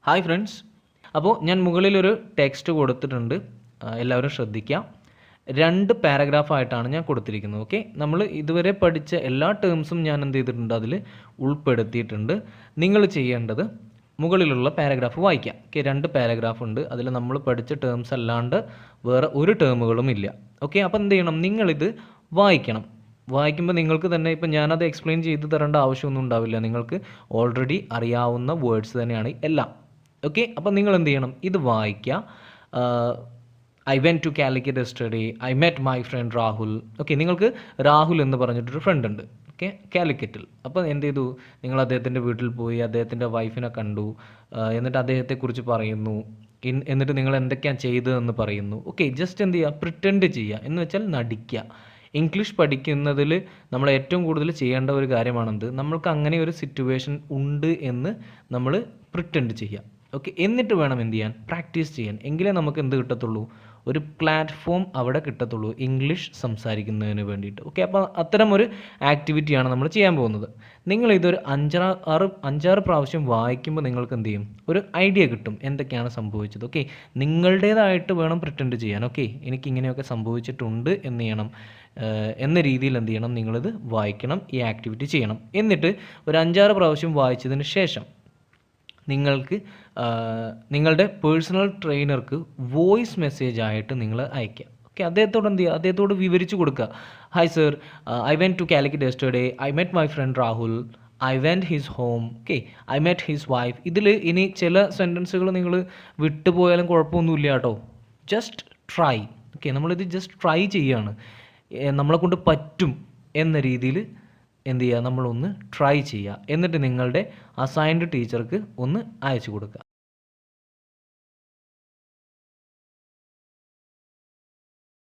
Hi friends, അപ്പോൾ ഞാൻ മുകളിലൊരു ടെക്സ്റ്റ് കൊടുത്തിട്ടുണ്ട്. എല്ലാവരും ശ്രദ്ധിക്കുക. 2 പാരഗ്രാഫായിട്ടാണ് ഞാൻ കൊടുത്തിരിക്കുന്നത്. ഓക്കെ, നമ്മൾ ഇതുവരെ പഠിച്ച എല്ലാ ടേംസും ഞാൻ എന്ത് ചെയ്തിട്ടുണ്ട്, അതിൽ ഉൾപ്പെടുത്തിയിട്ടുണ്ട്. നിങ്ങൾ ചെയ്യേണ്ടത് മുകളിലുള്ള പാരഗ്രാഫ് വായിക്കാം. ഓക്കെ, 2 പാരഗ്രാഫ് ഉണ്ട്. അതിൽ നമ്മൾ പഠിച്ച ടേംസ് അല്ലാണ്ട് വേറെ ഒരു ടേമുകളും ഇല്ല. ഓക്കെ, അപ്പോൾ എന്ത് ചെയ്യണം, നിങ്ങളിത് വായിക്കണം. വായിക്കുമ്പോൾ നിങ്ങൾക്ക് തന്നെ ഇപ്പം ഞാനത് എക്സ്പ്ലെയിൻ ചെയ്ത് തരേണ്ട ആവശ്യമൊന്നും ഉണ്ടാവില്ല. നിങ്ങൾക്ക് ഓൾറെഡി അറിയാവുന്ന വേർഡ്സ് തന്നെയാണ് എല്ലാം. ഓക്കെ, അപ്പോൾ നിങ്ങൾ എന്ത് ചെയ്യണം, ഇത് വായിക്കുക. I went to Calicut yesterday, I met my friend Rahul. Okay, നിങ്ങൾക്ക് രാഹുൽ എന്ന് പറഞ്ഞിട്ടൊരു ഫ്രണ്ട് ഉണ്ട്. ഓക്കെ, കാലിക്കറ്റിൽ. അപ്പോൾ എന്ത് ചെയ്തു, നിങ്ങൾ അദ്ദേഹത്തിൻ്റെ വീട്ടിൽ പോയി അദ്ദേഹത്തിൻ്റെ വൈഫിനെ കണ്ടു. എന്നിട്ട് അദ്ദേഹത്തെക്കുറിച്ച് പറയുന്നു. എന്നിട്ട് നിങ്ങൾ എന്തൊക്കെയാണ് ചെയ്തതെന്ന് പറയുന്നു. ഓക്കെ, ജസ്റ്റ് എന്ത് ചെയ്യുക, പ്രിറ്റൻഡ് ചെയ്യുക, എന്ന് വെച്ചാൽ നടിക്കുക. ഇംഗ്ലീഷ് പഠിക്കുന്നതിൽ നമ്മൾ ഏറ്റവും കൂടുതൽ ചെയ്യേണ്ട ഒരു കാര്യമാണെന്ത്, നമ്മൾക്ക് അങ്ങനെ ഒരു സിറ്റുവേഷൻ ഉണ്ട് എന്ന് നമ്മൾ പ്രിറ്റൻഡ് ചെയ്യുക. ഓക്കെ, എന്നിട്ട് വേണം എന്ത് ചെയ്യാൻ, പ്രാക്ടീസ് ചെയ്യാൻ. എങ്കിലേ നമുക്ക് എന്ത് കിട്ടത്തുള്ളൂ, ഒരു പ്ലാറ്റ്ഫോം അവിടെ കിട്ടത്തുള്ളൂ ഇംഗ്ലീഷ് സംസാരിക്കുന്നതിന് വേണ്ടിയിട്ട്. ഓക്കെ, അപ്പോൾ അത്തരം ഒരു ആക്ടിവിറ്റിയാണ് നമ്മൾ ചെയ്യാൻ പോകുന്നത്. നിങ്ങളിതൊരു 5-6 പ്രാവശ്യം വായിക്കുമ്പോൾ നിങ്ങൾക്ക് എന്ത് ചെയ്യും, ഒരു ഐഡിയ കിട്ടും എന്തൊക്കെയാണ് സംഭവിച്ചത്. ഓക്കെ, നിങ്ങളുടേതായിട്ട് വേണം പ്രിറ്റൻഡ് ചെയ്യാൻ. ഓക്കെ, എനിക്കിങ്ങനെയൊക്കെ സംഭവിച്ചിട്ടുണ്ട് എന്ന് ചെയ്യണം, എന്ന രീതിയിൽ എന്ത് ചെയ്യണം, നിങ്ങളിത് വായിക്കണം, ഈ ആക്ടിവിറ്റി ചെയ്യണം. എന്നിട്ട് ഒരു 5-6 പ്രാവശ്യം വായിച്ചതിന് ശേഷം നിങ്ങൾക്ക് നിങ്ങളുടെ പേഴ്സണൽ ട്രെയിനർക്ക് വോയിസ് മെസ്സേജ് ആയിട്ട് നിങ്ങൾ അയയ്ക്കുക. ഓക്കെ, അദ്ദേഹത്തോട് എന്ത് ചെയ്യുക, അദ്ദേഹത്തോട് വിവരിച്ച് കൊടുക്കുക. Hi sir, I went to Calicut yesterday, I met my friend Rahul, I went his home. Okay, I met his wife. ഇതിൽ ഇനി ചില സെൻറ്റൻസുകൾ നിങ്ങൾ വിട്ടുപോയാലും കുഴപ്പമൊന്നുമില്ല കേട്ടോ. Just try. ഓക്കെ, നമ്മളിത് ജസ്റ്റ് ട്രൈ ചെയ്യുകയാണ്. നമ്മളെ കൊണ്ട് പറ്റും എന്ന രീതിയിൽ എന്ത് ചെയ്യുക, നമ്മളൊന്ന് ട്രൈ ചെയ്യുക. എന്നിട്ട് നിങ്ങളുടെ അസൈൻഡ് ടീച്ചർക്ക് ഒന്ന് അയച്ചു കൊടുക്കുക.